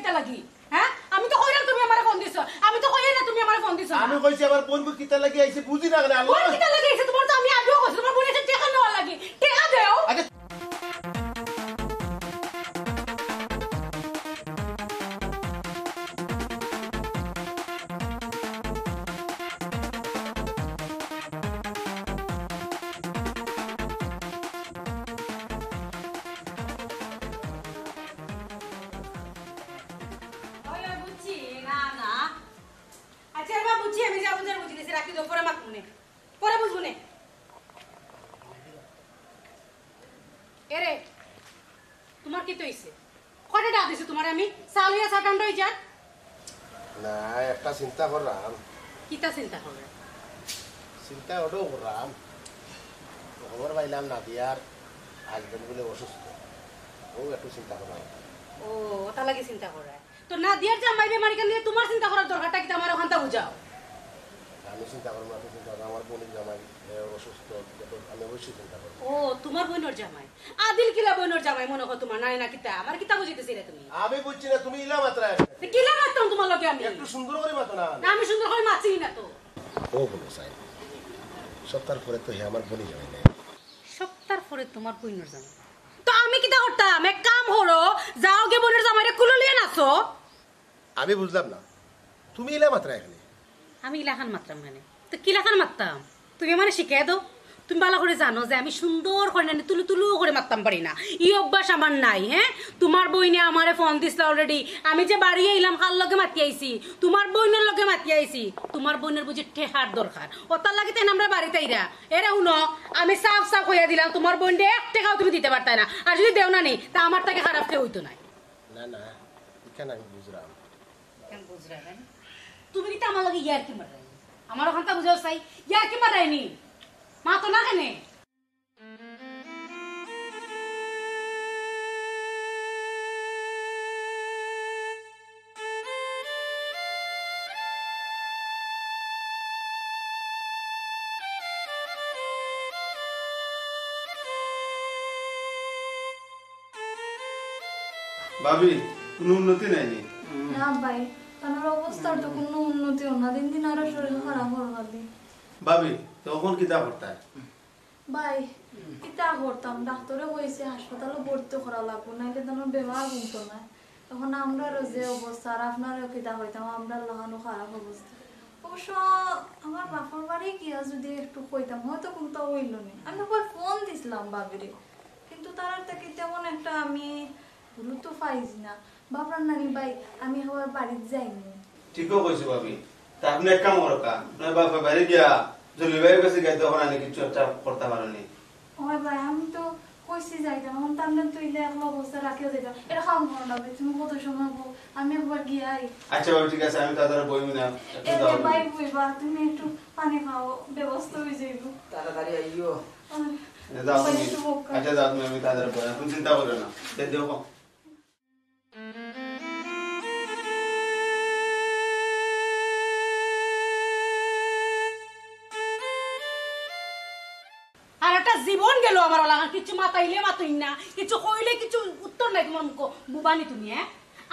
কিতা লাগি হ্যাঁ আমি তো কইরাম তুমি আমারে ফোন দিছো আমি তো কইই না তুমি আমারে ফোন দিছো আমি কইছি আমার বোনকে কিতা লাগি আইছে বুঝি না কেন আল্লাহ কিতা লাগি আইছে তোমার তো আমি আগেও কইছি তোমার বোনের টাকা নেওয়া লাগি টাকা দাও আচ্ছা তোমার কি তো হইছে কয়টা ডাক দিছে তোমার আমি সালিয়া সাটান্ড হই যা না একটা চিন্তা করলাম কিতা চিন্তা করে চিন্তা ওটাও করলাম খবর পাইলাম নাদিয়ার হাজবেন্ড বলে অসুস্থ ও একটু চিন্তা করলাম ও ওটা লাগে চিন্তা করে তো নাদিয়ার জামাই বেমারি কেন তোমার চিন্তা করার দরকারটা কি আমার ওখানটা বুঝাও আমি চিন্তা করবো না চিন্তা করবো আমার বোনের জামাই অসুস্থ আমি অবশ্যই চিন্তা করবো ও তোমার বোনের জামাই আদিল কিলা বোনের জামাই মনে হয় তোমার নাই না কিতা আমার কিতা বুঝিতেছি রে তুমি আমি বুঝছি না তুমি ইলা মাত্রা কিলা মারতাম তোমার লগে আমি একটু সুন্দর করে মাতো না আমি সুন্দর করে মাছি না তো ও বলো সাই সপ্তাহ পরে তো হে আমার বোনই জামাই নাই সপ্তাহ পরে তোমার বোনের জামাই তো আমি কিতা করতাম এক কাম হলো যাও গে বোনের জামাইরে কুলো লিয়ে নাচো আমি বুঝলাম না তুমি ইলা মাত্রা এখানে আমি ইলাখান মারতাম মানে তো কিলাখান মারতাম তুমি মানে শিখাই দাও তুমি ভালো করে জানো যে আমি সুন্দর করে না তুলু তুলু করে মারতাম পারি না এই অভ্যাস আমার নাই হ্যাঁ তোমার বইনে আমারে ফোন দিছিল অলরেডি আমি যে বাড়ি এলাম কার লগে মাতি আইছি তোমার বইনের লগে মাতি আইছি তোমার বইনের বুঝি ঠেহার দরকার ওটার লাগে তাই আমরা বাড়িতে আইরা এরা শুনো আমি সাফ সাফ হইয়া দিলাম তোমার বইনে 1 টাকাও তুমি দিতে পারতাই না আর যদি দেও না নি তা আমার থেকে খারাপ কেউ হইতো না না না এখানে আমি বুঝলাম কেন বুঝরা তুমি কি আমার লগে ইয়ার কি মারাই আমার ওখানটা বুঝাও চাই ইয়ার কি মারাইনি মা তো না কেনে ভাবি কোনো উন্নতি নাইনি না ভাই আমার অবস্থার তো কোনো উন্নতি হয় না দিন দিন আরো শরীর খারাপ হওয়ার ভাবি তখন কিতা করতে ভাই কিতা করতাম ডাক্তারে কইছে হাসপাতালে ভর্তি করা লাগবো নাইলে তো আমার বেমার কমতো না এখন আমরারও যে অবস্থা আর আপনারও কিতা হইতাম আমরা লাগানো খারাপ অবস্থা অবশ্য আমার বাপর বাড়ি গিয়া যদি একটু কইতাম হয়তো কোনটা হইল না আমি একবার ফোন দিছিলাম বাবিরে কিন্তু তার থেকে তেমন একটা আমি গুরুত্ব পাইছি না বাপরার নানি ভাই আমি আবার বাড়িতে যাইনি ঠিকও কইছো ভাবি তা আপনি এক কাম করকা নয় বাপা বাড়ি গিয়া জলিবাইয়ের কাছে গাইতে ওখানে আনি কিছু একটা করতে পারেনি ওই ভাই আমি তো কইছি যাইতাম এখন তো আমরা তুইলে একলা অবস্থা রাখিও যাইতাম এটা খাম ভালো লাগবে তুমি কত সময় বল আমি একবার গিয়াই আচ্ছা ভাবি ঠিক আছে আমি তাদের বইমি না এ ভাই বইবা তুমি একটু পানি খাও ব্যবস্থা হয়ে যাইব তাড়াতাড়ি আইও যাও তুমি আচ্ছা যাও তুমি আমি তাদের বই তুমি চিন্তা করো না দেখো জীবন গেল আমার লাগা কিছু মাতাইলে মাতুই না কিছু কইলে কিছু উত্তর নাই তোমার মুখ বুবানি তুমি হ্যাঁ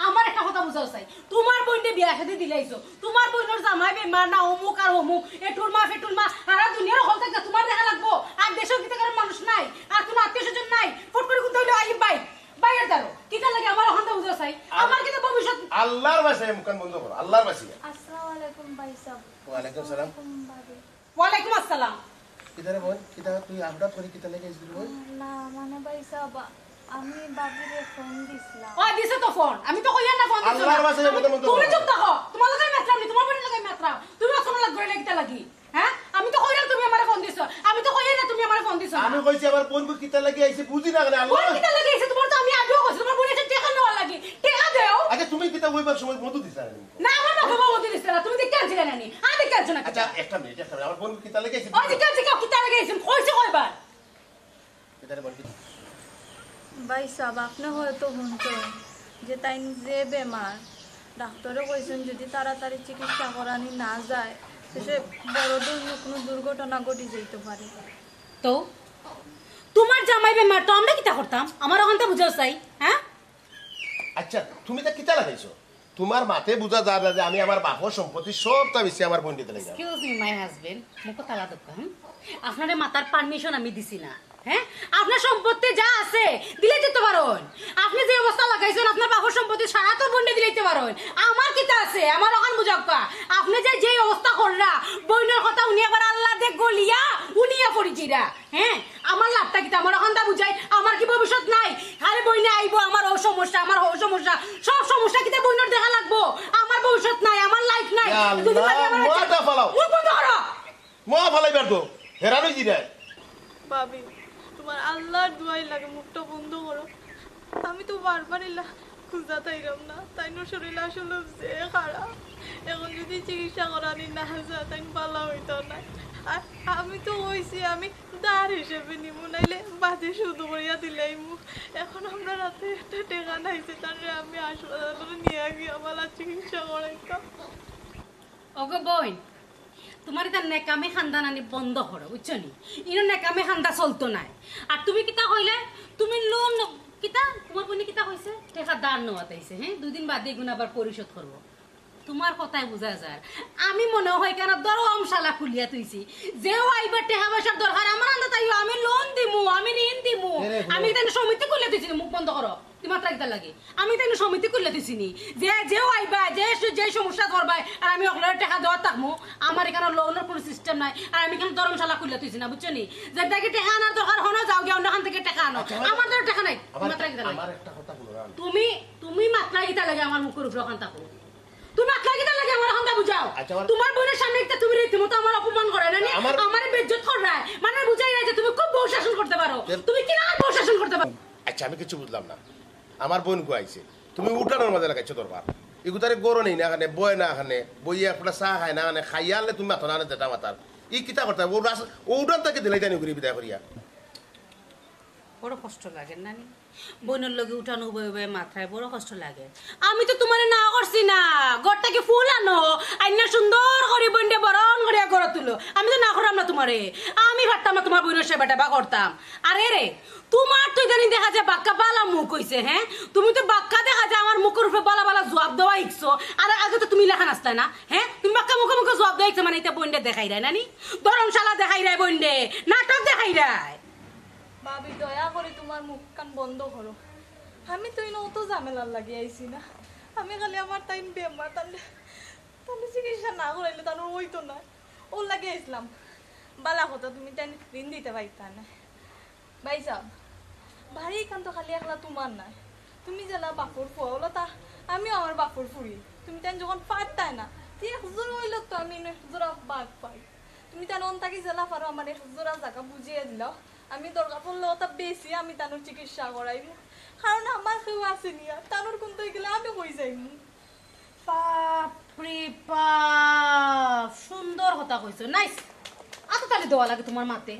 আমার একটা কথা বুঝাও চাই তোমার বইনে বিয়া শাদি দিলাইছো তোমার বইনের জামাই বেমার না অমুক আর অমুক এটুর মা ফেটুর মা আর দুনিয়ার হল থেকে তোমার দেখা লাগবো আর দেশেও কি থেকে মানুষ নাই আর কোনো আত্মীয় স্বজন নাই ফট করে কোনটা হইলো আই বাই বাইরে দাঁড়ো কিটা লাগে আমার ওখানটা বুঝাও চাই আমার কিন্তু ভবিষ্যৎ আল্লাহর বাসায় মুখান বন্ধ করো আল্লাহর বাসায় আসসালামু আলাইকুম ভাই সাহেব ওয়া আলাইকুম সালাম ওয়ালাইকুম আসসালাম কিদারে বল কিদা তুই হঠাৎ করে কিতা লেগে এসেছিস বল না মানে ভাই সাহেব আমি বাবিরে ফোন দিছিলাম ও দিছে তো ফোন আমি তো কইয়া না ফোন দিছো আল্লাহর বাসায় কথা বন্ধ তুমি চুপ থাকো তোমার লগে মাত্রাম নি তোমার বড় লগে মাত্রাম তুমি আসলে লাগ করে লাগিতা লাগি হ্যাঁ আমি তো কইরা তুমি আমারে ফোন দিছো আমি তো কইয়া না তুমি আমারে ফোন দিছো আমি কইছি আমার বোনকে কিতা লাগি আইছে বুঝি না কেন আল্লাহ কিতা লাগি আইছে তোমার তো আমি আগেও কইছি তোমার বোনের টাকা নেওয়া লাগি টাকা দাও আচ্ছা তুমি কিতা কইবার সময় মধু দিছ না আমার বাবা মধু দিছ না তুমি দেখতে আনছিলে না নি আমি দেখতে আনছ না আচ্ছা একটা মিনিট আমার বোনকে কিতা লাগি আইছে ওই দেখতে আনছ কিতা লাগি আইছে কইছে কইবার কিদারে বল ভাই সাহেব আপনি হয়তো শুনছেন যে তাই যে বেমার ডাক্তারও কইছেন যদি তাড়াতাড়ি চিকিৎসা করানি না যায় সে বড় কোনো দুর্ঘটনা ঘটে যেতে পারে তো তোমার জামাই বেমার তো আমরা কিতা করতাম আমার ওখানটা বুঝাও চাই হ্যাঁ আচ্ছা তুমি তা কিতা লাগাইছো তোমার মাথে বুঝা যাবে যে আমি আমার বাপর সম্পত্তি সবটা বেশি আমার বোন দিতে লাগে এক্সকিউজ মি মাই হাজবেন্ড মুখ তালা দোকান আপনারে মাতার পারমিশন আমি দিছি না হ্যাঁ আপনার সম্পত্তি যা আছে দিলে যেতে পারেন আপনি যে অবস্থা লাগাইছেন আপনার বাপর সম্পত্তি সারা তো বন্ডে দিলেইতে পারেন আমার কিতা আছে আমার ওখান বুঝাক্কা আপনি যে অবস্থা কররা বইনের কথা উনি আবার আল্লাহ দেখ গলিয়া উনিয়া পড়িছিরা হ্যাঁ আমার লাভটা কিতা আমার ওখানটা বুঝাই আমার কি ভবিষ্যৎ নাই খালি বইনে আইবো আমার ও সমস্যা আমার ও সমস্যা সব সমস্যা কিতা বইনের দেখা লাগবো আমার ভবিষ্যৎ নাই আমার লাইফ নাই মোয়াটা ফালাও মুখ বন্ধ করো মোয়া ফালাইবার তো হেরানো জিরা ভাবি তোমার আল্লাহর দুয়াই লাগে মুখটা বন্ধ করো আমি তো বারবার খুঁজা তাইরাম না তাই না শরীর আসলে যে খারাপ এখন যদি চিকিৎসা করানি না যা তাই পালা হইতো না আর আমি তো হইছি আমি দাঁড় হিসেবে নিমু নাইলে বাজে শুধু করিয়া দিলাইমু এখন আমরা রাতে একটা টেকা নাইছে তাহলে আমি হাসপাতালে নিয়ে গিয়ে আমার চিকিৎসা করাইতাম ওগো বোন তোমার এটা নেকামে খান্দা নানি বন্ধ করো বুঝছো নি ইনো নেকামে খান্দা চলতো নাই আর তুমি কিতা কইলে তুমি লোন কিতা তোমার বোনে কিতা কইছে টাকা দাঁড় নেওয়াতাইছে হ্যাঁ দুদিন বাদে এগুলো আবার পরিশোধ করবো তোমার কথাই বোঝা যায় আমি মনে হয় কেন দরমশালা খুলিয়া তুইছি যেও আইবার টাকা পয়সার দরকার আমার আন্দা তাইও আমি লোন দিমু আমি ঋণ দিমু আমি তাই সমিতি খুলে তুইছি মুখ বন্ধ করো তোমার তাইতা লাগে আমি তাই সমিতি খুলে তুইছি যে যেও আইবা যে সমস্যা করবাই আর আমি ওগুলোর টাকা দেওয়া থাকবো আমার এখানে লোনের কোনো সিস্টেম নাই আর আমি এখানে দরমশালা খুলে তুইছি না বুঝছো নি যে দেখে টাকা আনার দরকার হনো যাও গিয়ে অন্যখান থেকে টাকা আনো আমার তো টাকা নাই আমার একটা কথা বলো তুমি মাত্রা গীতা লাগে আমার মুখের উপর ওখান থাকো তুমি মাত্রা গীতা লাগে আমার ওখানটা বুঝাও আচ্ছা, তোমার বোনের সামনে একটা তুমি রীতিমতো আমার অপমান করে না আমার বেজ্জত করা মানে বুঝাই না যে তুমি খুব বউ শাসন করতে পারো তুমি কি না বউ শাসন করতে পারো আচ্ছা আমি কিছু বুঝলাম না আমার বোন গুয়াইছে তুমি উঠানোর মাঝে লাগাইছো দরবার এগুতারে গরো নেই না এখানে বয় না এখানে বইয়ে একটা চা খায় না এখানে খাইয়া আনলে তুমি মাথা না যেটা মাতার ই কিতা করতে ও উঠান তাকে দিলাই জানি ঘুরি বিদায় করিয়া বড় কষ্ট লাগে নানি বোনের লগে উঠানো বই মাথায় বড় কষ্ট লাগে আমি তো তোমার না করছি না ঘরটাকে ফুল আনো আইনা সুন্দর করে বইনটা বরণ করে ঘরে তুলো আমি তো না করাম না তোমারে আমি ভাবতাম না তোমার বোনের সেবাটা বা করতাম আরে রে তোমার তো জানি দেখা যায় বাক্কা বালা মুখ হইছে হ্যাঁ তুমি তো বাক্কা দেখা যায় আমার মুখের উপরে বালা বালা জবাব দেওয়া ইচ্ছো আর আগে তো তুমি লেখা নাচলে না হ্যাঁ তুমি বাক্কা মুখে মুখে জবাব দেওয়া ইচ্ছো মানে এটা বইনটা দেখাই রায় নানি ধরমশালা দেখাই রায় বইনডে নাটক দেখাই রায় ভাবি দয়া করে তোমার মুখ কান বন্ধ করো আমি তো ইনো অত ঝামেলার লাগি আইছি না আমি খালি আমার টাইম বেমার তাহলে চিকিৎসা না করাইলে তার হইতো না ওর লাগে আইসলাম বালা কথা তুমি তাই ঋণ দিতে পাইতা না ভাই সাহেব ভারী কান তো খালি একলা তোমার নাই তুমি জেলা বাপুর ফুয়া তা আমিও আমার বাপুর ফুরি তুমি তাই যখন পারতাই না তুই হুজুর হইল তো আমি হুজুরা বাঘ পাই তুমি তাই অন থাকি জেলা পারো আমার হুজুরা জায়গা বুঝিয়ে দিলাও আমি দরকার পড়লে ওটা বেশি আমি তানোর চিকিৎসা করাইমু কারণ আমার কেউ আসেনি আর তানোর কোন গেলে আমি হয়ে যাইমু বাপরে বাপ সুন্দর কথা কইছো নাইস আতো তাহলে দেওয়া লাগে তোমার মাতে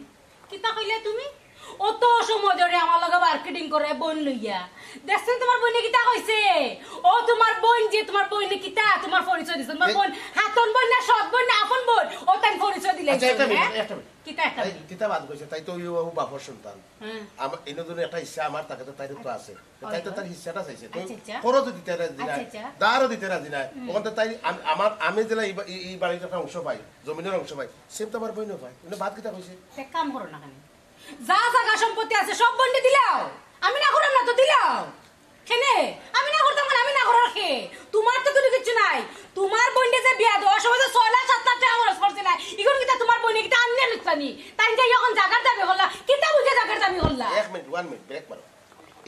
কিতা কইলে তুমি অত সময় ধরে আমার লগে মার্কেটিং করে বোন লইয়া দেখছেন তোমার বোনে কিতা কইছে ও তোমার বোন যে তোমার বোনে কিতা তোমার পরিচয় দিছে তোমার বোন হাতন বোন না সৎ বোন না আপন বোন ও তাই পরিচয় দিলে কিতা একটা কিতা বাদ কইছে তাই তো ও বাপর সন্তান আমার এনে জন্য একটা ইচ্ছা আমার তাকে তো তাই তো আছে তাই তো তার ইচ্ছাটা চাইছে তো খরচ দিতে রাজি না দারও দিতে রাজি না ওখান তাই আমি যেটা এই বাড়ির একটা অংশ পাই জমিনের অংশ পাই সেম তো আমার বইনও পাই এনে বাদ কিতা কইছে এক কাম করো না কেন যা জায়গা সম্পত্তি আছে সব বন্ডে দিলাও আমি না করলাম না তো দিলাও কেনে আমি না করতাম আমি না করার খে তোমার তো কোনো কিছু নাই তোমার বন্ডে যে বিয়া দেওয়ার সময় তো 6 লাখ 7 লাখ টাকা খরচ করছে না এখন কিটা তোমার বন্ডে কিটা আনলে লুকতানি তাই যে এখন জায়গার দাবি হল্লা কিটা বুঝে জায়গার দাবি হল্লা 1 মিনিট ব্রেক মারো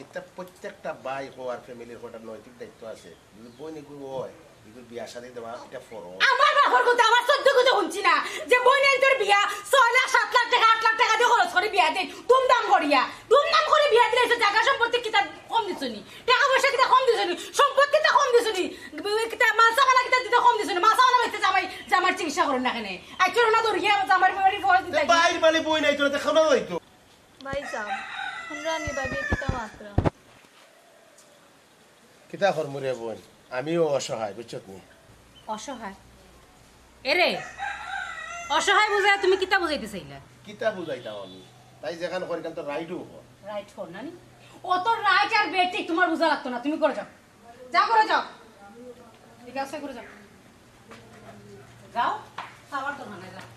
এটা প্রত্যেকটা বাই হওয়ার ফ্যামিলির একটা নৈতিক দায়িত্ব আছে যদি বই নিকু হয় যদি বিয়া শাদী দেওয়া এটা ফরজ আমার বাবার কথা আমার সহ্য করতে হচ্ছে না যে বইনের তোর বিয়া 6 লাখ 7 লাখ টাকা 8 লাখ টাকা দিয়ে খরচ করে বিয়া দেন দুমদাম করে বিয়া দিলে জায়গা সম্পত্তি কিটা কম দিছনি টাকা পয়সা কিটা কম দিছনি সম্পত্তিটা কম দিছনি কিটা মাছাওয়ালা কিটা দিতে কম দিছনি মাছাওয়ালা বাইতে জামার চিকিৎসা করেন না কেনে আই কেন না দরিয়া জামার বাড়ি ফরজ দিতে বাইর বাড়ি বই নাই তোরা দেখানো হইতো ভাই সাহেব আমরা নিবাবে কিতা মাত্র কিতা করমুরে বোন আমিও অসহায় বুঝছত নি অসহায় এরে অসহায় বুঝায় তুমি কিতা বুঝাইতে চাইলা কিতা বুঝাইতাম আমি তাই যেখানে করি তো রাইটও রাইট কর নানি ও তো রাইট আর বেটি তোমার বুঝা লাগতো না তুমি করে যাও যা করে যাও ঠিক আছে করে যাও যাও খাবার তো না যাও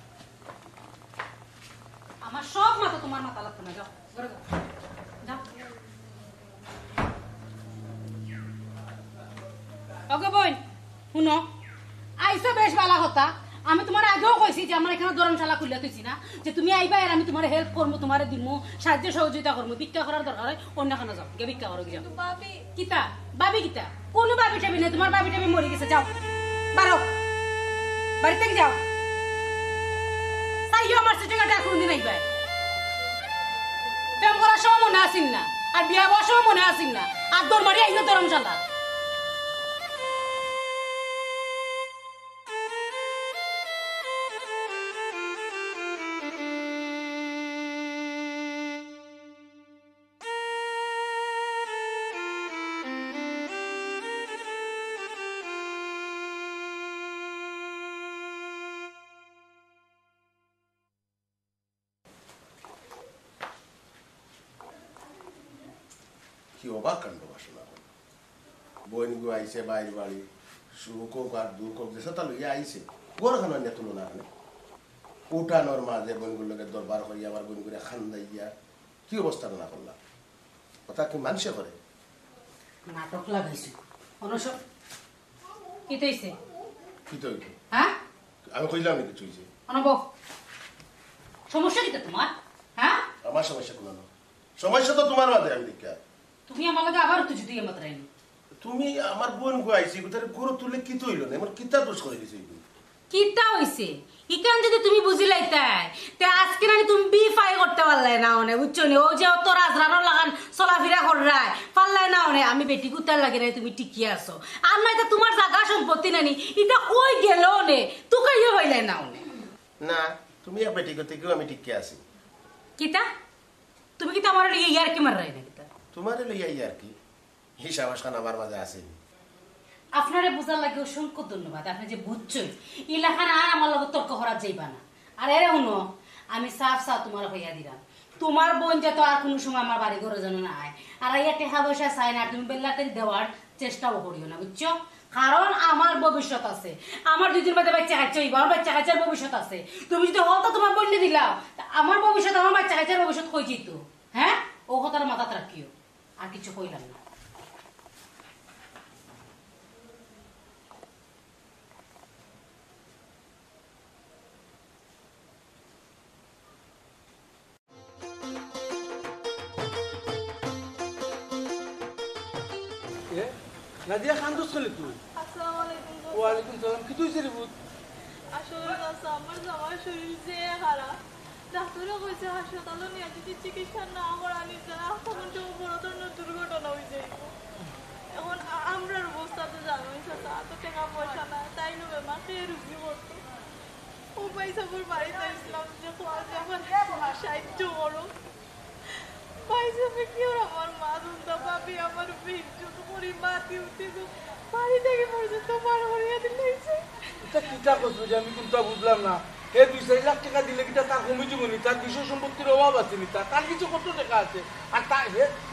আমার সব মাথা তোমার মাথা লাগতো না যাও করে যাও যাও ওকে বোন শুনো আইসা বেশ ভালো কথা আমি তোমার আগেও কইছি যে আমার এখানে ধর্মশালা খুলে তুইছি না যে তুমি আইবা আর আমি তোমার হেল্প করবো তোমার দিমু সাহায্য সহযোগিতা করবো ভিক্ষা করার দরকার হয় অন্য এখানে যাও গে ভিক্ষা করো যাও ভাবি কিতা বাবি কিতা কোনো বাবি টাবি নেই তোমার বাবি টাবি মরে গেছে যাও বারো বাড়ি থেকে যাও তাইও আমার সিটিকাটা কোনদিন আইবা প্রেম করার সময় মনে আসিন না আর বিয়া হওয়ার সময় মনে আসিন না আর দর মারি আইলো ধর্মশালা কি অবাক কাণ্ড বাসনা বইন গু আইছে বাইর বাড়ি সুখ হোক আর দুঃখ হোক যেসব তা লইয়া আইছে গোর খানো নিয়ে তুলনা আনে উঠানোর মাঝে বইনগুলোকে দরবার করিয়া আবার বইন করে খান্দাইয়া কি অবস্থা না করলাম কথা কি মানুষে করে নাটক লাগাইছো অনসব কি তৈছে কি তো হইতো হ্যাঁ আমি কইলাম নাকি তুই যে অনব সমস্যা কিটা তোমার হ্যাঁ আমার সমস্যা কোনো না সমস্যা তো তোমার মাঝে আমি দেখা তুমি আমার লাগে আবার তুই যদি মাত্র আইনি তুমি আমার বোন গু আইছি তার গরু তুলে কি তো হইল না এমন কিতা দোষ করে দিছে কিটা হইছে ইকান যদি তুমি বুঝিলাই তাই তে আজকে না তুমি বি ফাই করতে পারলাই না ওনে বুঝছো নি ও যে তো রাজরানোর লাগান চলাফেরা কররায় পারলাই না ওনে আমি বেটি কুতার লাগে না তুমি টিকি আছো আর নাই তো তোমার জায়গা সম্পত্তি নানি এটা কই গেল নে তুকাইও হইলাই না ওনে না তুমি এক বেটি করতে কেউ আমি টিকে আছি কিতা তুমি কি আমার ইয়ার কি মার রাই না কিতা তোমার লইয়া আর কি হিসাব আসখান আমার মাঝে আছে আপনারে বোঝার লাগে অসংখ্য ধন্যবাদ আপনি যে বুঝছেন ইলাখান আর আমার লগে তর্ক করা যাইবা না আর এরে শুনো আমি সাফ সাফ তোমার হইয়া দিলাম তোমার বোন যে তো আর কোনো সময় আমার বাড়ি ঘরে যেন না আয় আর ইয়া টেকা পয়সা চাই না তুমি বেল্লাতে দেওয়ার চেষ্টাও করিও না বুঝছো কারণ আমার ভবিষ্যৎ আছে আমার দুই দিন বাদে বাচ্চা কাচ্চা হইবা আমার বাচ্চা কাচ্চার ভবিষ্যৎ আছে তুমি যদি হতো তোমার বললে দিলাও আমার ভবিষ্যৎ আমার বাচ্চা কাচ্চার ভবিষ্যৎ কই যেত হ্যাঁ ও কথার মাথাত রাখিও আর কিছু কইলাম না নাদিয়া খান্দুস কলি তুই আসসালামু আলাইকুম ওয়ালাইকুম সালাম কি তুই রিবুত আসলে চাচা আমার জামার শরীর যে খারাপ ডাক্তারও কইছে হাসপাতালে নিয়ে যদি চিকিৎসা না করানি যারা তখন তো বড় ধরনের দুর্ঘটনা হয়ে যায় এখন আমরার অবস্থা তো জানোই চাচা এত টাকা পয়সা না তাই নো বেমা খেয়ে রুজি করতো ও পয়সাপুর বাড়িতে ইসলাম যে খোয়াজে আমার সাহায্য করো পয়সাপে কি ওর আমার মা দুন্দা ভাবি আমার বিদ্যুৎ করি মাতি উঠে বাড়ি থেকে পর্যন্ত বার করিয়া দিলেছে এটা কিটা করছো যে আমি কিন্তু বুঝলাম না এই 2-4 লাখ টাকা দিলে কিটা তার কমে যাবনি তার বিষয় সম্পত্তির অভাব আছে নি তার কিছু কত টাকা আছে আর তার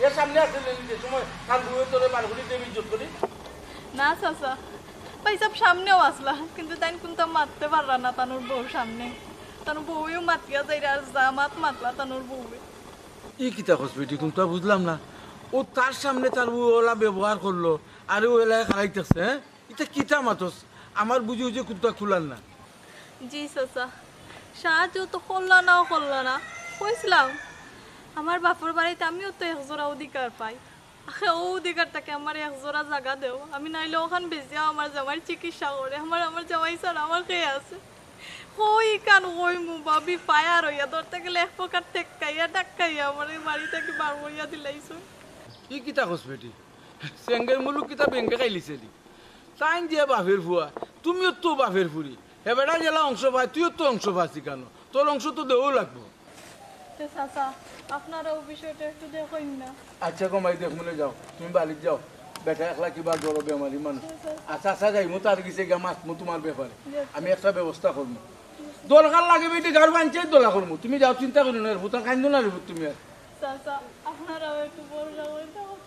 এর সামনে আছে যে সময় তার বউয়ের তোরে বার করে দেব ইজ্জত করি না চাচা পয়সা সামনেও আসলা কিন্তু তাই কিন্তু মারতে পারলা না তানোর বউর সামনে তানোর বউও মাতিয়া যাই আর জামাত মাতলা তানোর বউয়ে ই কিতা হসপিটাল কিন্তু বুঝলাম না ও তার সামনে তার ওলা ব্যবহার করলো আর ও এলাকায় খারাইতেছে হ্যাঁ এটা কিতা মাতস আমার বুঝি যে কুত্তা খুলার না জি চাচা সাহায্য তো করল না কইছিলাম আমার বাপর বাড়িতে আমিও তো একজোড়া অধিকার পাই ও অধিকারটাকে আমার একজোড়া জায়গা দেও আমি নাইলে ওখান বেজিয়া আমার জামাই চিকিৎসা করে আমার জামাই স্যার আমার খেয়ে আছে ওই কান ওই মু বাবি পায়ার হইয়া ধরতে গেলে এক প্রকার টেক্কাইয়া ডাক্কাইয়া আমার এই বাড়ি থেকে বার করিয়া দিলাইছো ই কিতা হসপিটাল সেঙ্গের মুলুক কিতা ব্যাংকে খাইলিছে তাই দিয়ে বাপের ফুয়া তুমিও তো বাপের ফুরি এবারে জেলা অংশ পাই তুইও তো অংশ পাচ্ছি কেন তোর অংশ তো দেওয়া লাগবো চাচা আপনারা ও বিষয়টা একটু দেখুন না আচ্ছা কমাই দেখ মনে যাও তুমি বাড়িতে যাও বেটা একলা কিবা জ্বর বেমারি মানুষ আচ্ছা আচ্ছা যাই মো তার গেছে গা মাছ মো তোমার ব্যাপারে আমি একটা ব্যবস্থা করবো দরকার লাগে বেটি গাড়ি বাঞ্চাই দোলা করবো তুমি যাও চিন্তা করি না ভূতার খাইন্দ না রে তুমি আর চাচা আপনারাও একটু বড়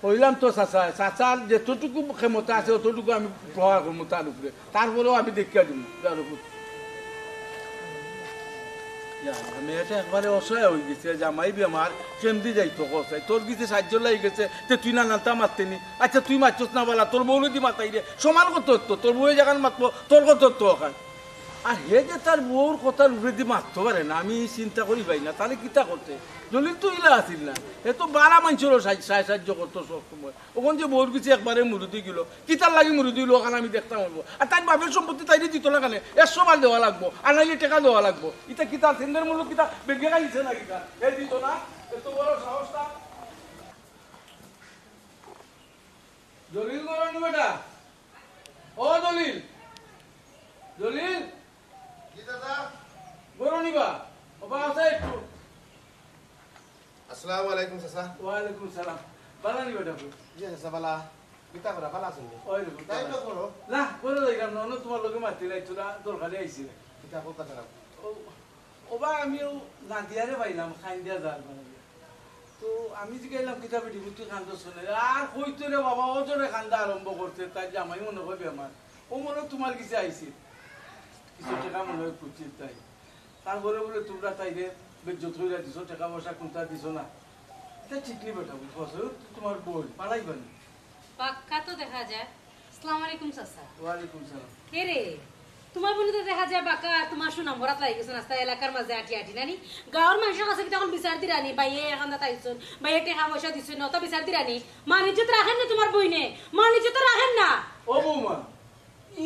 কইলাম তো চাচা চাচার যতটুকু ক্ষমতা আছে অতটুকু আমি প্রহার করবো তার উপরে, তারপরেও আমি দেখিয়া দিব তার উপর। মেয়েটা একবারে অসহায় হয়ে গেছে, জামাই বেমার, কেমদি যাইতো কসাই, তোর কিছু সাহায্য লাগি গেছে যে তুই না নালতা মারতেনি, আচ্ছা তুই মারছস না বলা, তোর বউ যদি মাতাই রে সমান কত হতো, তোর বউয়ে যেখানে মাতবো তোর কত হতো ওখান। আর হে যে তার বউর কথার উপরে দিয়ে মারতে পারে না, আমি চিন্তা করি পাই না, তাহলে কিতা করতে? জলিল তো ইলা আসিল না, এ তো বারা মানুষেরও সাহায্য করতো সব সময়। ওখান যে বউর কিছু একবারে মুরুদি গেল, কিতার লাগি মুরুদি গেলো ওখানে আমি দেখতাম হইব। আর তার বাপের সম্পত্তি তাই দিত না কেন, 100 বার দেওয়া লাগবো, আর নাইলে টাকা দেওয়া লাগবো। ইটা কিতা সেন্দের মূল্য কিতা বেগে গাইছে না, কিতা এ দিত না, এত বড় সাহসটা। জলিল করনি বেটা, ও জলিল, জলিল গরু নিবা বাবা আছে একটু। আসসালামু আলাইকুম চাচা। ওয়ালাইকুম সালাম। বালা নিবা ডাকু জি চাচা বালা, কিতা করা ভালো আছেন? ওই দেখো তাই তো করো না করে যাইলাম না, তোমার লগে মাতি লাইছো না, দরকারে আইছি। কিতা কথা খারাপ ওবা আমিও না দিয়ারে পাইলাম খাইন দিয়া যার মানে। তো আমি যে গেলাম কিতাবে ডিবুতি কান্দ শুনে আর কইতো রে বাবা ওজনে কান্দা আরম্ভ করতে, তাই জামাই মনে হবে আমার, ও মনে তোমার কাছে আইছি কিছু টাকা মনে হয় খুঁজছি, তাই তারপরে বলে তোমরা তাইরে বেজ্জত হইয়া দিছো, টাকা পয়সা কোনটা দিছো না, এটা ঠিক নেই বেটা, বুঝছো তোমার বই পালাইবানি। পাক্কা তো দেখা যায়। আসসালামু আলাইকুম চাচা। ওয়ালাইকুম সালাম। কে রে তোমার বন্ধু তো দেখা যায় বাঁকা, তোমার সুনাম ভরাত লাগি গেছে রাস্তা এলাকার মাঝে আটি আটি নানি, গাঁৱৰ মানুষের কাছে তখন বিচার দি রানি বাইয়ে এখান তাইছন বাইয়ে টাকা পয়সা দিছন না, ওটা বিচার দি রানি। মানিজ্যত রাখেন না তোমার বইনে, মানিজ্যত রাখেন না। ও বৌমা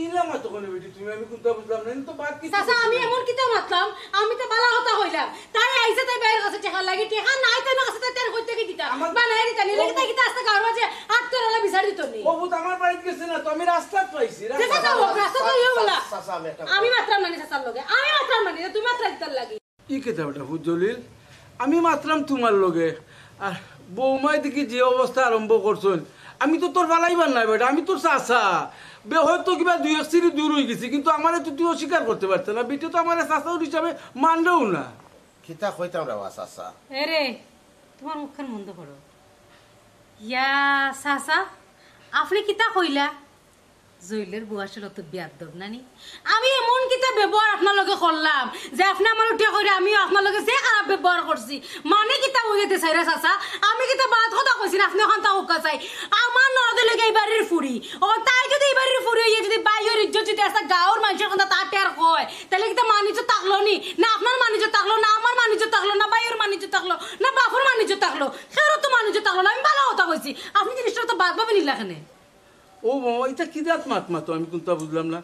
ইলা মা তখন বেটি তুমি, আমি কোনটা বুঝলাম না তো বাদ কি চাচা আমি এমন কিতা মাতলাম, আমি তো বালা কথা হইলাম, তাই আইছে তাই বাইরের কাছে টাকা লাগি, টাকা নাই তাই না কাছে তাই তেল কইতে কি দিতা বানাই দিতা নি লাগি তাই কিতা আসতে গাঁৱৰ মাঝে আট তোরা বিচার দিত নি। ও বুত আমার বাড়িতে গেছে না, তো আমি রাস্তা পাইছি চাচা রাস্তা তো ইও বলা চাচা আমি একটা আমি মাত্রাম নানি চাচার লগে, আমি মাত্রাম নানি তুই মাত্রা দিতার লাগি। ই কেতা বেটা হুজলিল, আমি মাত্রাম তোমার লগে, আর বৌমাই দেখি যে অবস্থা আরম্ভ করছন, আমি তো তোর বালাইবার নাই বেটা, আমি তোর চাচা, হয়তো কিবা 2 সিঁড়ি দূর হয়ে গেছি, কিন্তু আমার তো তুই অস্বীকার করতে পারত না, বেটি তো আমার চাচা হিসাবে মানলেও না। কিতা কইতাম রে চাচা। এরে তোমার মুখখান বন্ধ করো। ইয়া চাচা আপনি কিতা কইলা? জইলের বুয়া ছিল তো বিয়াদব নানি, আমি এমন কিতা ব্যবহার আপনার লগে করলাম যে আপনি আমার উঠিয়া কইরা আমিও আপনার লগে যে খারাপ ব্যবহার করছি, মানে কিতা হইতে চাই রে চাচা? আমি কিতা বাদ কথা কইছি না, আপনি এখন তা হুকা চাই আমার নদে লগে এই বাড়ির ফুড়ি, ও তাই যদি এই বাড়ির ফুড়ি হইয়া যদি বাইয়ের ইজ্জত যদি আসা গাঁৱৰ মানুষের কথা তার টের হয়, তাহলে কিতা মানিজ্য থাকলো নি? না আপনার মানিজ্য থাকলো, না আমার মানিজ্য থাকলো, না বাইয়ের মানিজ্য থাকলো, না বাপুর মানিজ্য থাকলো, সেরও তো মানিজ্য থাকলো না। আমি ভালো কথা কইছি, আপনি জিনিসটা তো বাদ পাবেন নিলাখানে। ও বাবা এটা কি দাঁত মাত তো আমি কোনটা বুঝলাম না।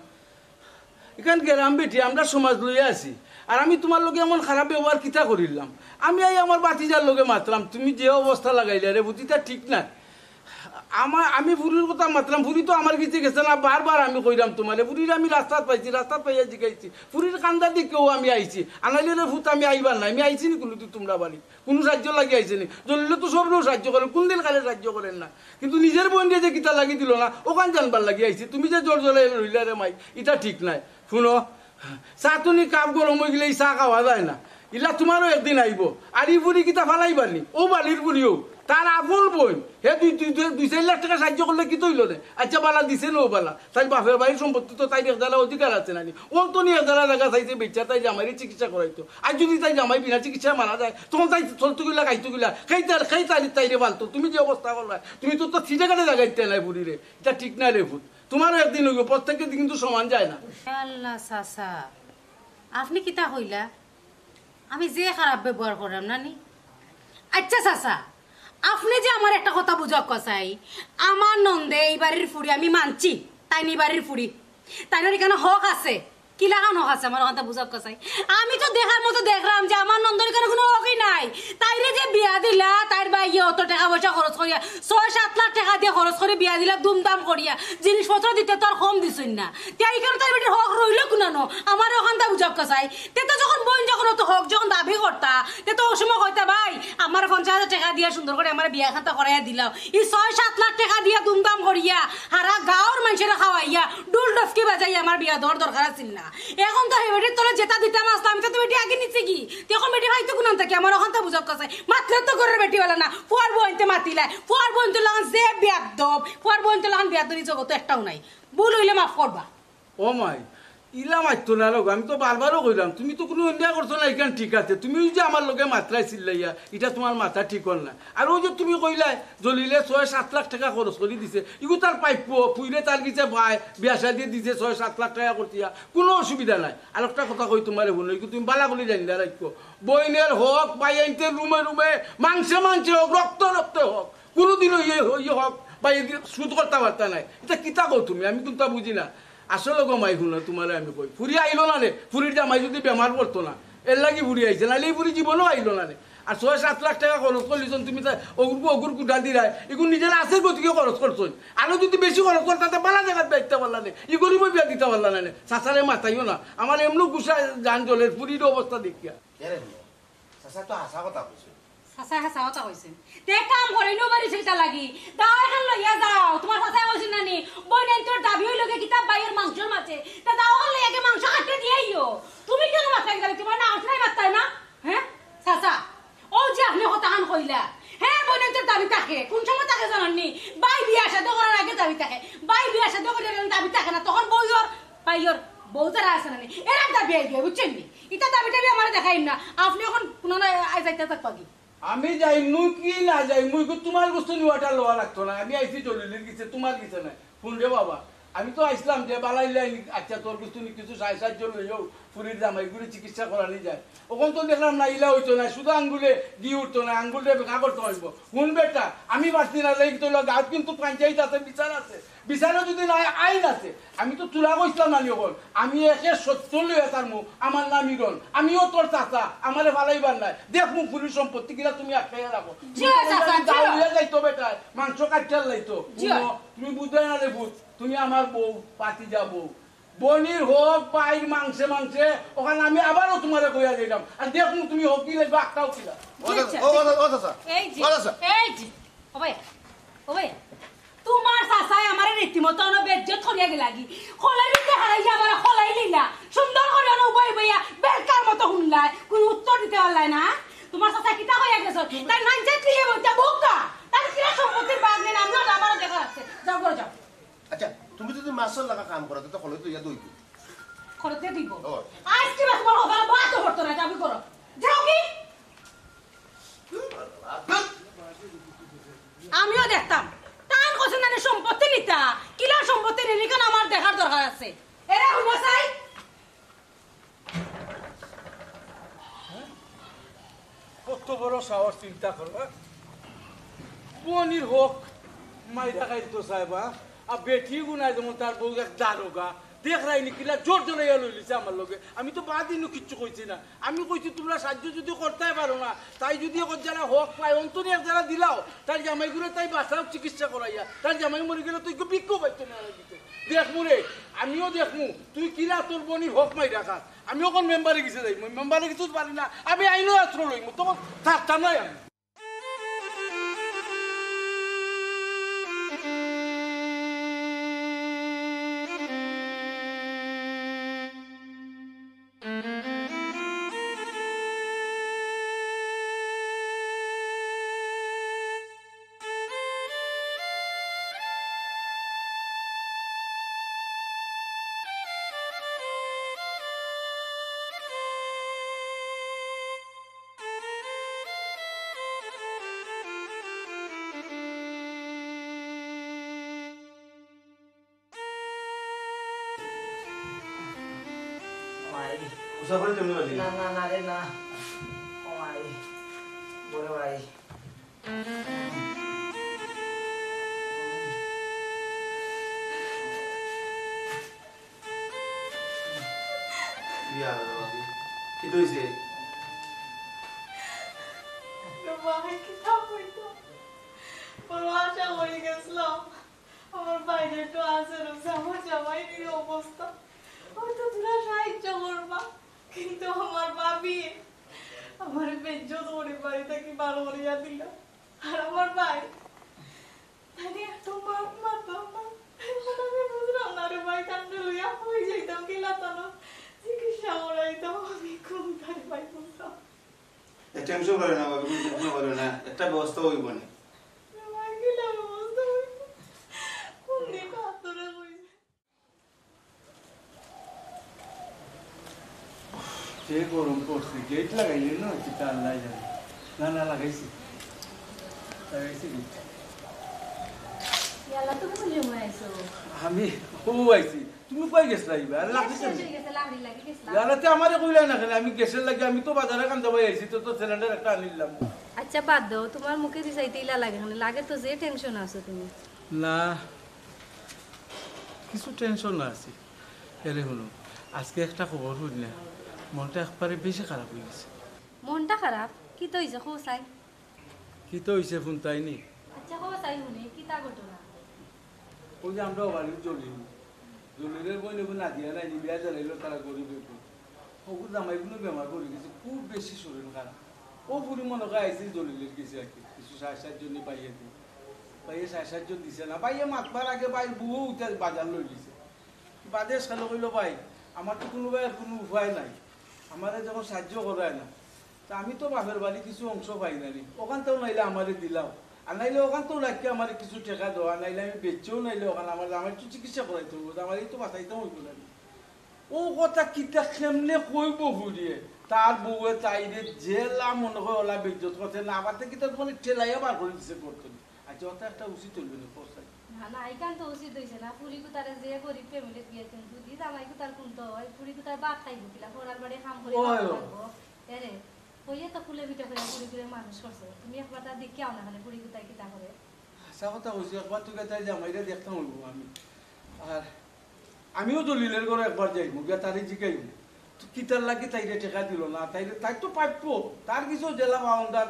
এখান গেলাম বেটি আমরা সমাজ লইয়া আছি, আর আমি তোমার লগে এমন খারাপ ব্যবহার কিতা করিলাম? আমি আমার বাতিজার লগে মাতলাম, তুমি যে অবস্থা লাগাইলে রে বুঝিটা ঠিক না। আমি ফুরির কথা মাতলাম, ফুরি তো আমার কিছু গেছে না, বারবার আমি কইলাম তোমারে, ফুরির আমি রাস্তাত পাইছি, রাস্তাত পাইয়া জিগাইছি, ফুরির কান্দা দিকেও আমি আইছি, আনাইলে রে ফুত আমি আইবার না, আমি আইছি নি কোনো তোমরা বাড়ি, কোনো সাহায্য লাগি আইছি নি, জ্বললে তো সবরেও সাহায্য করেন, কোন দিন কালে সাহায্য করেন না, কিন্তু নিজের বোন যে কিতা লাগি দিল না ওখান জানবার লাগি আইছি, তুমি যে জোর জ্বলে রইলা রে মাই, এটা ঠিক নাই। শুনো চা তুমি কাপ গরম হয়ে গেলে এই চা খাওয়া যায় না, ইলা তোমারও একদিন আইব, আর ই বুড়ি কিতা ফালাইবারনি, ও বালির বুড়িও তার আপন বোন, হে 2-4 লাখ টাকা সাহায্য করলে কি তৈল রে? আচ্ছা বালা দিছে নো বালা, তাই বাপের বাড়ির সম্পত্তি তো তাই 1 জায়গা অধিকার আছে নানি, ও তো নিয়ে 1 জায়গা চাইছে বেচা, তাই জামাইয়ের চিকিৎসা করাইতো, আর যদি তাই জামাই বিনা চিকিৎসা মারা যায় তখন তাই চলতে গিলা খাইতে গিলা সেই তাইরে পালতো। তুমি যে অবস্থা করলা, তুমি তো সিটে কাটে জায়গাইতে নাই বুড়ি রে, এটা ঠিক নাই রে ভূত, তোমারও একদিন হইব, প্রত্যেকের দিন কিন্তু সমান যায় না। আল্লাহ চাচা আপনি কিতা কইলা? আমি যে খারাপ ব্যবহার করলাম নানি? আচ্ছা চাচা আপনি যে আমার একটা কথা বুঝক কসাই, আমার নন্দে এই বাড়ির ফুড়ি আমি মানছি, তাই নি বাড়ির ফুড়ি, তাই না এখানে হক আছে, কি লাগান হক আছে আমার কথা বুঝক কসাই? আমি তো দেখার মতো দেখলাম যে আমার নন্দর এখানে কোনো হকই নাই, তাইরে যে বিয়া দিলা তাইর বাইয়ে অত টাকা পয়সা খরচ করিয়া 6-7 লাখ টাকা দিয়ে খরচ করে বিয়া দিলা, দুমদাম করিয়া জিনিসপত্র দিতে তো আর কম দিছই না, তাই এখানে তাই বেটির হক রইল কোনানো আমার ওখানটা বুঝক কসাই? তে তো যখন বোন যখন অত হক যখন দাবি করতা, তে তো ও সময় কইতা ভাই আমার 50,000 টাকা দিয়া সুন্দর করে আমার বিয়া খাতা করাইয়া দিলাম, এই 6-7 লাখ টাকা দিয়া দুমদাম করিয়া হারা গাঁৱৰ মানুষেরা খাওয়াইয়া ডুল ডফকি বাজাইয়া আমার বিয়া দেওয়ার দরকার আছিল না। এখন তো হেবেটির তোরা যেটা দিতাম আসতো আমি তো বেটি আগে নিচে কি তখন বেটি ভাই তো গুণান থাকে আমার ওখান তো বুঝক কাছে মাত্র তো করে বেটি বলে না ফুয়ার বইনতে মাতিলাই ফুয়ার বইনতে লাগান যে বিয়াদব ফুয়ার বইনতে লাগান বিয়াদবি জগত একটাও নাই ভুল হইলে মাফ করবা ও মাই ইলা মারতো না লোক আমি তো বারবারও কইলাম তুমি তো কোনো অন্যায় করছো না এখানে ঠিক আছে তুমি যে আমার লগে মাত্রায় চিল্লাইয়া এটা তোমার মাথা ঠিক হল না আর ওই যে তুমি কইলাই জলিলে 6-7 লাখ টাকা খরচ করে দিছে ইগো তার পাইপ পুইলে তার কিছু ভাই বিয়াসা দিয়ে দিছে 6-7 লাখ টাকা করতিয়া কোনো অসুবিধা নাই আর একটা কথা কই তোমার শুনো তুমি বালা বলি জানি না রাখো বইনের হোক বাই আইতে রুমে রুমে মাংসে মাংসে হোক রক্ত রক্ত হোক কোনোদিনও ইয়ে হোক বা সুদ করতে পারতা নাই এটা কিতা কো তুমি আমি কিন্তু বুঝি না আসলে গো মাই শুনো তোমার আমি কই ফুরি আইলো না রে ফুরির জামাই যদি বেমার পড়তো না এর লাগি ফুরি আইছে নাহলে এই ফুরি জীবনও আইলো না রে আর 6-7 লাখ টাকা খরচ করলিস তুমি অগুর কুটা দিলাই এগুলো নিজের আছে গতিকে খরচ করছো আরো যদি বেশি খরচ করতে তাতে বালা জায়গায় বেচতে পারলা না ই গরিব বিয়া দিতে পারলা না চাচারে মাথাইও না আমার এমনি গুছা যান জলের ফুরির অবস্থা দেখিয়া চাচা তো হাসা কথা কইছে হাসা হাসা কথা কইছে তে কাম করে নো বাড়ি সেটা লাগি দাও এখন লইয়া যাও তোমার কথা কইছ না নি বই নাই তোর দাবি হইল গে কিতাব বাইয়ের মাংসের মাঝে তা দাও এখন লইয়া গে মাংস কাটতে দিয়াইও তুমি কেন মাথায় গেলে তোমার না আসলাই মাথায় না হ্যাঁ চাচা ও যে আপনি কথা কান কইলা হ্যাঁ বই নাই তোর দাবি থাকে কোন সময় থাকে জানেননি বাই বিয়া সাথে করার আগে দাবি থাকে বাই বিয়া সাথে করে দাবি থাকে না তখন বইয়র বাইয়র বউ যারা আছে না এরা দাবি আইবে বুঝছেন নি এটা দাবিটা আমার দেখাই না আপনি এখন কোন যাইতে থাকবা কি আমি যাই মুই কি না যাই মুই তোমার বস্তু নিওয়াটা লওয়া লাগতো না আমি আইছি জলিলের গেছে তোমার গেছে না ফোন রে বাবা আমি তো আইসলাম যে বালাইলাই আচ্ছা তোর বস্তু কিছু সাহায্য লইও ফুরির জামাই গুলি চিকিৎসা করানি যায় ওখান তো দেখলাম না ইলা হইতো না শুধু আঙ্গুলে দিয়ে উঠতো না আঙ্গুলে বেকা করতে হইব কোন বেটা আমি বাঁচতি না লেগে তো গাঁত কিন্তু পঞ্চায়েত আছে বিচার আছে বিচারে যদি না আইন আছে আমি তো তুলা কইছিলাম না নিয়ন আমি একে 70 লইয়া তার মুখ আমার নাম ইরন আমিও তোর চাচা আমারে ভালাইবার নাই দেখ মুখ ফুরির সম্পত্তি কিনা তুমি আটকাইয়া রাখো যাইতো বেটা মাংস কাটার লাইতো তুমি বুঝবে না রে বুঝ তুমি আমার বউ পাতি যাবো বনির হোক পাইর মাংসে মাংসে ওখানে আমি আবারও তোমারে কইয়া দিলাম আর দেখুন তুমি হোক কি লাগবে একটাও ছিলা তোমার চাচাই আমার রীতিমতো বেজ্জত করিয়া গেলাগি খলাই দিতে হারাই আমার খলাই লিলা সুন্দর করে বই বইয়া বেকার মতো শুনলাই কোন উত্তর দিতে পারলাই না তোমার চাচা কিতা হইয়া গেছ তাই নাঞ্চে দিয়ে বইতা বোকা তার কিরা সম্পত্তির বাগ নেই আমরা আমারও দেখা আছে যাও করে যাও আচ্ছা তুমি যদি মাছর লাগা কাম করো তো হলে তো ইয়া দইব খরতে দিব আজ কি বাস বড় বাবা বাত করতে না যাবি করো যাও কি আমিও দেখতাম তার কোসে না সম্পত্তি নিতা কিলা সম্পত্তি নিলি কেন আমার দেখার দরকার আছে এরা হইব চাই কত বড় সাহস চিন্তা করো বনির হোক মাইরা খাইতো সাহেবা আর বেটি গুনায় যেমন তার বউ এক দারোগা দেখ রাইনি কিলা জোর জোরাইয়া লই লিছে আমার লগে আমি তো বাদিনও কিচ্ছু কইছি না আমি কইছি তোমরা সাহায্য যদি করতে পারো না তাই যদি যারা হক পায় অন্তরে এক যারা দিলাও তার জামাইগুলো তাই বাঁচাও চিকিৎসা করাইয়া তার জামাই মরে গেলে তুই বিক্ষোভ পাইতো না দেখমু রে আমিও দেখমু তুই কিলা তোর বনির হক মাই রাখা আমি ওখান মেম্বারে গেছে যাই মেম্বারে কিছু পারি না আমি আইনও আশ্রয় লইমু তখন থাকতাম নাই আমি মুসাফরে তুমি বলি না না না রে না ও ভাই বড় ভাই ইয়া বাবি কি হইছে ভাই কি তা হইতো বড় আশা হয়ে গেছিলাম আমার বাইরে তো আছে রয়েছে আমার জামাই এই অবস্থা হয়তো তোরা সাহায্য করবা কিন্তু আমার ভাবি আমার বেজ্জত করে বাড়ি থেকে বার করিয়া দিল আর আমার ভাই তাই একটু মারতাম না আমি বুঝলাম না রে ভাই কান্দে লইয়া হয়ে যাইতাম কি লাতানো টেনশন করে না বাবা, টেনশন করে না, একটা ব্যবস্থা হইব না। যে গরম পড়ছে, গেট লাগাইলে না সেটা আল্লাহ জানে। না না লাগাইছি গেট। ইয়ালা তুমি কোন সময় আইছো? আমি আইছি, তুমি কই গেছলা ইবা? আর লাগছে ইয়ালাতে আমারে কইলা না কেন? আমি গ্যাসের লাগে আমি তো বাজারে কান যাবো আইছি, তো সিলিন্ডার একটা আনিলাম। আচ্ছা বাদ দাও, তোমার মুখে দিছাইতে ইলা লাগে না, লাগে তো যে টেনশন আছে তুমি। না কিছু টেনশন না আছে। এরে শুনো, আজকে একটা খবর শুনি না, মনটা একবারে বেশি খারাপ হয়ে গেছে। মনটা খারাপ? কি তো হইছে খো চাই? কি তো হয়েছে ফোন তাইনি? আচ্ছা খো চাই শুনে কি তা ঘটনা? ওই যে আমরা বাড়ির জলিলের বই নেব না দিয়া নাই, বিয়া জ্বালাইলো তারা গরিব হইতো। ওগুলো জামাইগুলো বেমার পড়ে গেছে, খুব বেশি শরীর খারাপ। ও পুরি মনে করে আইসি জলিলের গেছে আর কি, কিছু 7-7 জন পাইয়ে দিই, পাইয়ে 7-7 জন দিছে না, পাইয়ে মাতবার আগে ভাই বউ উঠে বাজার লই দিছে। বাদে সালো কইলো ভাই আমার তো কোনো ভাই কোনো উপায় নাই, আমারে যখন সাহায্য করায় না, তা আমি তো বাপের বাড়ি কিছু অংশ পাই না, ওখানতেও নাইলে আমারে দিলাম, আর নাইলে ওখানতেও রাখি আমার কিছু টাকা দেওয়া, নাইলে আমি বেচেও নাইলে ওখানে আমার একটু চিকিৎসা করাইতে হইব, আমার এই তো বাঁচাইতে হইব না। ও কথা কিতা কেমনে কইব ঘুরিয়ে, তার বউয়ে তাইরে জেলা মনে হয় ওলা বেজ্জত করতে না, আবার থেকে তো মানে ঠেলাইয়া বার করে দিছে করতে। আচ্ছা ওটা একটা উচিত হইবে না পড়াই না না আইকান তো উচিত হইছে না, পুরি কুতারে যে গরিব ফ্যামিলিতে গিয়েছেন যদি জামাই কুতার কোন তো হয়, পুরি কুতার বাপ খাইব কিলা, পড়ার বাড়ি কাম করে খাবো এরে কইয়ে তো ফুলে পিঠা করে পুরি করে মানুষ করছে। তুমি একবার তার দেখি আও না, মানে পুরি কুতার কিতা করে। আচ্ছা কথা কইছি, একবার তোকে তাই জামাইরে দেখতাম হইব আমি, আর আমিও দলিলের ঘরে একবার যাইব গিয়া তারে জিগাইব কিতার লাগে তাইরে টেকা দিল না, তাই তো পাইব, তার কিছু জেলা বাউন্ডার,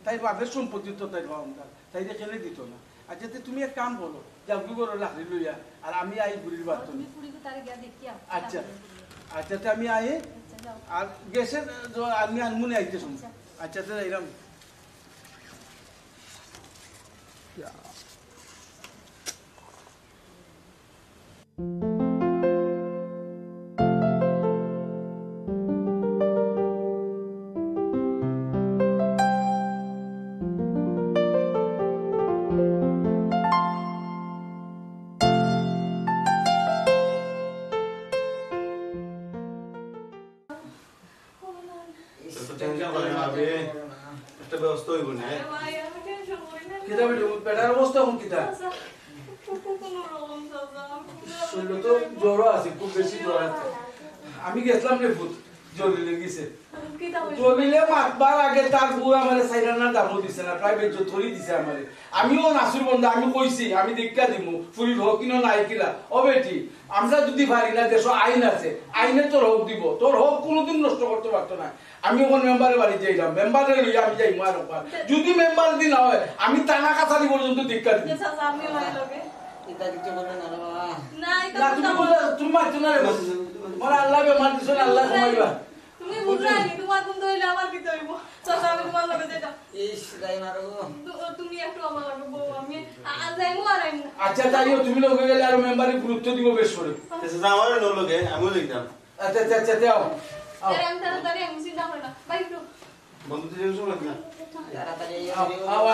তাই বাপের সম্পত্তি তো তাই বাউন্ডার, তাইরে কেনে দিত না। আচ্ছা তুমি এক কাম করো, যাও কি করো লাকড়ি লইয়া, আর আমি আই বুড়ির বাদ। তুমি পুরি কুতারে গিয়া দেখি আও। আচ্ছা আচ্ছা তো আমি আই, আর গ্যাসের আমি আনমুনে আইতে শুন। আচ্ছা তো এরকম টেনশন করে না বে, একটা ব্যবস্থা হইব না। ভাই আমি টেনশন করি না। কিতা পেটার অবস্থা কোন কিতা? শরীর তো জ্বর আছে, খুব বেশি জ্বর আছে। আমি গেছিলাম রে ভূত, জলিলে গেছে। জলিলে মাতবার আগে তার বউ আমারে সাইরানা দামও দিছে না, প্রাইভেট ধরি দিছে আমারে। আমিও নাসুর বন্ধা, আমি কইছি আমি দীক্ষা দিমু, ফুরির হোক কিনা নাই কিলা। ও বেটি আমরা যদি পারি না, দেশ আইন আছে, আইনে তোর হক দিব, তোর হক কোনোদিন নষ্ট করতে পারতো না। আমি ওখানে মেম্বারের বাড়ি যাইলাম, মেম্বারে লইয়া আমি যাই মার ওপার, যদি মেম্বার দিন হয় আমি টানা কাছারি পর্যন্ত দীক্ষা দিই। তুমি মারছো না রে, মানে আল্লাহ বেমার দিছো না, আল্লাহ ঘুমাইবা। তুমি বুঝাইনি তোমার কোন হইলে আমার কি হইব? চাচা আমি তোমার লগে যাইতাম। ইস রাই মারো তুমি একটু আমার লগে বউ, আমি যাইমু আর আইমু। আচ্ছা তাইও তুমি লগে গেলে আর মেম্বারে গুরুত্ব দিব বেশ করে। আচ্ছা আমারও ন লগে আমিও দেখতাম। আচ্ছা আচ্ছা আচ্ছা যাও আমি তাড়াতাড়ি আমি চিন্তা করি না। ভাই একটু বন্ধু টেনশন লাগে না। তাড়াতাড়ি আও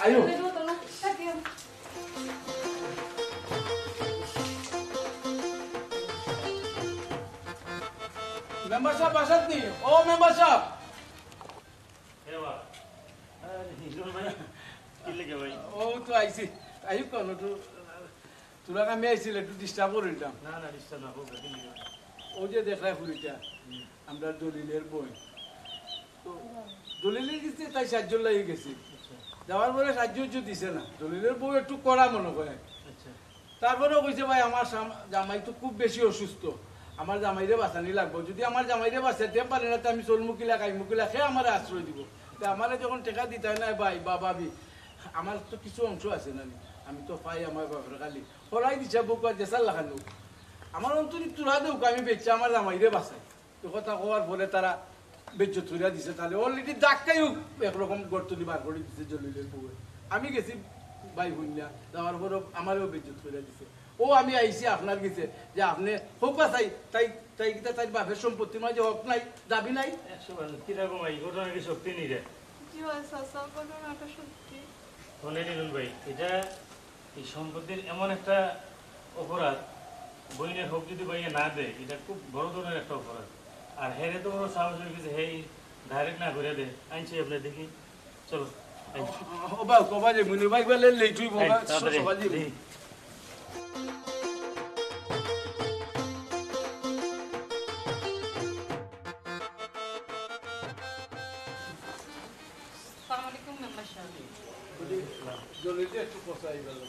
আয়ো। মেম্বার সাহেব বাসাত নি? ও মেম্বার সাহেব, ও তো আইছি, আইব কেন তোরা আমি আইছিল একটু ডিস্টার্ব করিলাম। ও যে দেখায় ফুরিটা আমরা দলিলের বই, তো দলিলের গেছে তাই সাহায্য লাগে গেছি, যাওয়ার পরে সাহায্য দিছে না, দলিলের বউ একটু কড়া মনে করে। তারপরেও কইছে ভাই আমার জামাই তো খুব বেশি অসুস্থ, আমার জামাইরে বাঁচানি লাগবো, যদি আমার জামাইরে বাঁচাতে পারে না তো আমি চলমুকিলা খাইমুকিলা খেয়ে আমার আশ্রয় দিব। তা আমার যখন টেকা দিতে হয় না ভাই বা ভাবি, আমার তো কিছু অংশ আছে না, আমি তো পাই আমার বাপের খালি হরাই দিছে বুক জেসার লাগানো, আমার অন্তরি তুলা দেউক আমি বেচে আমার জামাইরে বাঁচাই। তো কথা কোয়ার পরে তারা বেচ তুলা দিছে, তাহলে অলরেডি ডাক্তাইও একরকম গর্তনি বার করে দিছে জলিলের বউয়ে। আমি গেছি ভাই হুইনা যাওয়ার পর আমারও বিদ্যুৎ করে দিছে ও আমি আইছি আপনার কাছে যে আপনি হোক বা তাই তাই তাই কিতা তাই বাপের সম্পত্তির মাঝে হক নাই দাবি নাই 100% কিরকম এই ঘটনা কি সত্যি নি রে জি হয় চাচা ঘটনাটা সত্যি শুনে নিলুন ভাই এটা এই সম্পত্তির এমন একটা অপরাধ বইনের হোক যদি ভাইয়া না দেয় এটা খুব বড় ধরনের একটা অপরাধ আর হেরে তো বড় সাহস হয়ে গেছে হেই ডাইরেক্ট না করে দে আনছি আপনি দেখি চলো ও বা কবা যে মুনি ভাই বলে লেটুই বাবা সবাই দেখি আসসালামু আলাইকুম মেম্বার সাহেব জলদি একটু পচাই গেল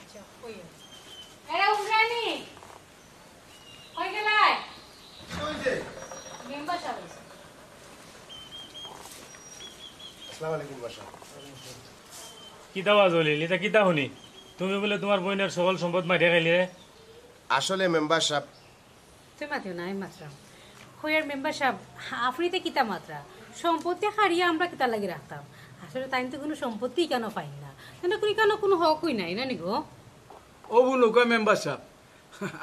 আচ্ছা কই এ উমরানি কই গেলাই মেম্বার সাহেব আসসালামু আলাইকুম বাসা কিতা আওয়াজ হলিল এটা কিতা শুনি তুমি বলে তোমার বোনের সকল সম্পদ মারিয়া খাইলি রে আসলে মেম্বার সাহেব তুই মাতিও না আমি মাত্রা কইয়ার মেম্বার সাহেব আপনি তো কিতা মাত্রা সম্পত্তি হারিয়ে আমরা কিতা লাগি রাখতাম আসলে তাই তো কোনো সম্পত্তি কেন পাই না কেন করি কেন কোনো হকই নাই না নিগো ও বলো কয় মেম্বার সাহেব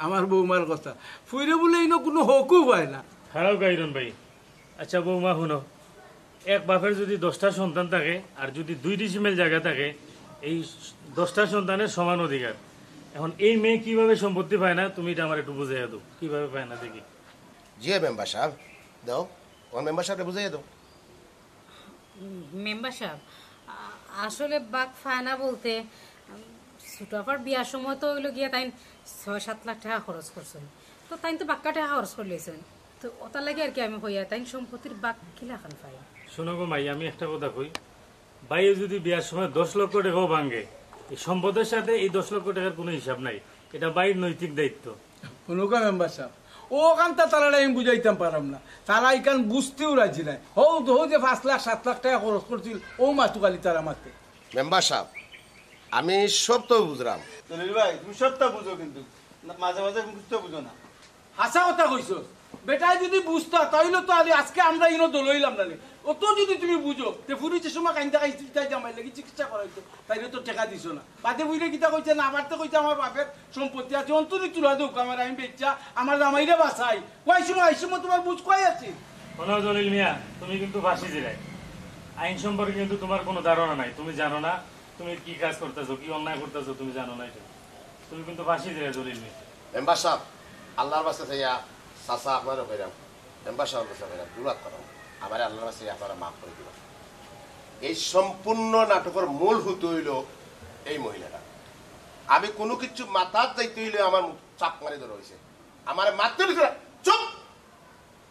আমার বৌমার কথা ফুইরে বলে ইনো কোনো হকও পায় না খারাপ গাইরন ভাই আচ্ছা বৌমা শুনো এক বাপের যদি 10টা সন্তান থাকে আর যদি 2 ডিসিমেল জায়গা থাকে এই 10টা সন্তানের সমান অধিকার এখন এই মেয়ে কিভাবে সম্পত্তি পায় না তুমি এটা আমার একটু বুঝাইয়া দাও কিভাবে পায় না দেখি জি মেম্বার সাহেব দাও ওর মেম্বার সাহেবকে বুঝাইয়া দাও মেম্বার সাহেব আসলে বাক ফায়না বলতে ছোটাফার বিয়ার সময় তো হইলো গিয়া তাই 6-7 লাখ টাকা খরচ করছেন তো তাই তো বাক্কা টাকা খরচ করে লেছেন তো ওটার লাগে আর কি আমি হইয়া তাই সম্পত্তির বাক কিলা খান পাই শোনো গো মাই আমি একটা কথা কই বাইরে যদি বিয়ার সময় 10 লক্ষ টাকাও ভাঙে এই সম্পদের সাথে এই 10 লক্ষ টাকার কোনো হিসাব নাই এটা বাইরের নৈতিক দায়িত্ব কোনো মেম্বার সাহেব ও কানটা তারা আমি বুঝাইতাম পারাম না তারা এখান বুঝতেও রাজি নাই হো যে 5 লাখ 7 লাখ টাকা খরচ করছিল ও মাতুকালি তারা মারতে মেম্বার সাহেব আমি সব তো বুঝলাম দলিল ভাই তুমি সবটা বুঝো কিন্তু মাঝে মাঝে বুঝতে বুঝো না হাসা কথা কইছো বেটাই যদি বুঝতা তাইলে তো আজকে আমরা ইনো দলইলাম না অত যদি তুমি বুঝো তে ফুরিছে সময় কাইন্দা খাইছি তাই জামাই লাগি চিকিৎসা করাইতো তাইলে তো টাকা দিছো না বাদে বুঝলে কিতা কইছে না আমার তো কইছে আমার বাপের সম্পত্তি আছে অন্তরি তুলা দেও আমার আমি বেচ্চা আমার জামাইরে বাঁচাই কয় সময় তোমার বুঝ কই আছে শোনো জলিল মিয়া তুমি কিন্তু ফাঁসি দিলাই আইন সম্পর্কে কিন্তু তোমার কোনো ধারণা নাই তুমি জানো না তুমি কি কাজ করতেছো কি অন্যায় করতেছো তুমি জানো না এটা তুমি কিন্তু ফাঁসি দিলাই জলিল মিয়া মেম্বার সাহেব আল্লাহর বাস্তে চাইয়া চাচা আপনারও কইরাম মেম্বার সাহেবের বাস্তে কইরাম দুলাত করাম আমার আল্লাহর বাস্তে আপনারা মাফ করে দিবেন এই সম্পূর্ণ নাটকের মূল হুত হইল এই মহিলাটা আমি কোনো কিছু মাথার যাইতে হইলে আমার চাপ মারি ধরা হয়েছে আমার মারতে দিতে চুপ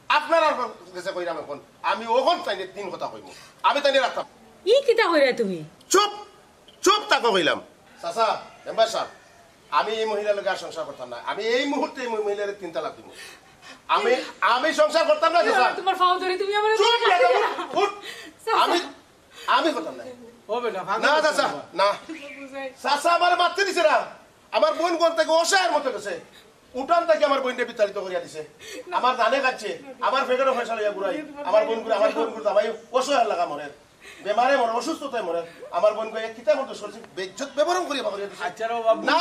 আপনারা কাছে কইরাম এখন আমি ওখান তাইনে 3 কথা কইব আমি তাইনে রাখতাম ই কিতা কইরা তুমি চুপ চুপ তাকে কইলাম চাচা মেম্বার সাহেব আমি এই মহিলার লগে আর সংসার করতাম না আমি এই মুহূর্তে এই মহিলার 3 তালাক দিব আমি সংসার করতাম না চাচা তোমার ফাও ধরে তুমি আমার চুপ আমি আমি করতাম না ও বেটা না চাচা না চাচা আমার মারতে দিছে না আমার বোন কোন থেকে অসহায়ের মতো গেছে উঠান থেকে আমার বোনকে বিতাড়িত করিয়া দিছে আমার দানে কাটছে আমার ফেকেরও ফয়সা লইয়া ঘুরাই আমার বোন ঘুরে আমি অসহায় লাগা মরে বেমারে মরে অসুস্থতায় মরে আমার বোন এক কিতাব মতো সরছে বেজ্জত ব্যবহার করিয়া করিয়া দিছে আচ্ছা রে বাবু না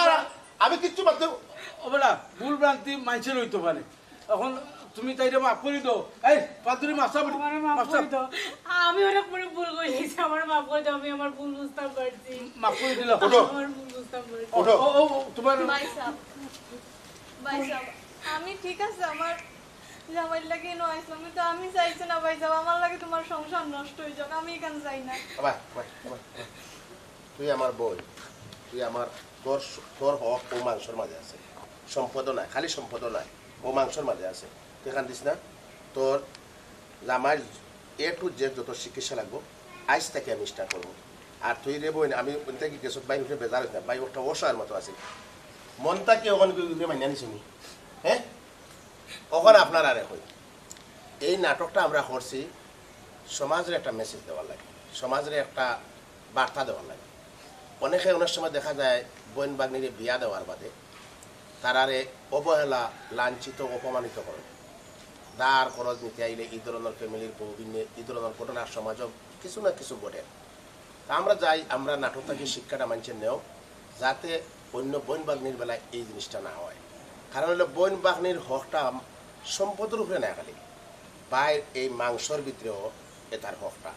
আমি কিচ্ছু মারতে ও বেটা ভুল ভ্রান্তি মানুষের হইতে পারে এখন তুমি তাইরে মাফ করে দাও এই পাতুরি মাফ করে দাও আমি অনেক বড় ভুল করেছি আমার মাফ করে দাও আমি আমার ভুল বুঝতে পারছি মাফ করে দিলাম আমার ভুল বুঝতে পারছি ও তোমার ভাই সাহেব আমি ঠিক আছে আমার জামাইর লাগে নয় আমি তো আমি চাইছি না ভাই সাহেব আমার লাগে তোমার সংসার নষ্ট হয়ে যাক আমি এখানে চাই না তুই আমার বই তুই আমার তোর হক ও মাংসর মাঝে আছে সম্পদ নাই খালি সম্পদ নাই ও মাংসর মাঝে আছে তুই এখান দিস না তোর জামাই A to Z যত চিকিৎসা লাগবো আইস থেকে আমি স্টার্ট করবো আর তুই রে বই আমি থেকে গেছো ভাই উঠে বেজার হইতে ভাই ওটা অসহায়ের মতো আছে মনটা কি ওখানে মানিয়ে নিছি নি হ্যাঁ ওখানে আপনার আর হই এই নাটকটা আমরা করছি সমাজের একটা মেসেজ দেওয়ার লাগে সমাজের একটা বার্তা দেওয়ার লাগে অনেকে অনেক সময় দেখা যায় বোন বাগনিরে বিয়া দেওয়ার বাদে তারারে অবহেলা লাঞ্ছিত অপমানিত করে দাঁড় খরচ নিতে আইলে এই ধরনের ফ্যামিলির বউবিনে এই ধরনের ঘটনার সমাজও কিছু না কিছু ঘটে তা আমরা যাই, আমরা নাটক থেকে শিক্ষাটা মানছেন নেও, যাতে অন্য বোন বাগনির বেলায় এই জিনিসটা না হয়। কারণ হলো বোন বাগনির হকটা সম্পদের উপরে না, খালি বাইর এই মাংসর ভিতরেও এটার হকটা।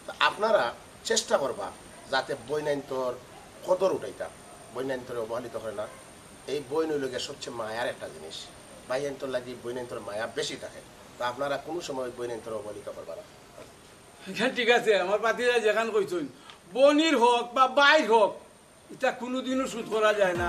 তা আপনারা চেষ্টা করবা যাতে বৈনান্তর কদর উঠাইতা, বৈনান্তরে অবহেলিত হয় না। এই বই নইলগে সবচেয়ে মায়ার একটা জিনিস, বাইনান্তর লাগি বৈনান্তর মায়া বেশি থাকে। তা আপনারা কোনো সময় বৈনান্তর অবহেলিত করবা না। ঠিক আছে, আমার পাতিরা যেখান কইছেন বনির হোক বা বাইর হোক, এটা কোনোদিনও সুদ করা যায় না।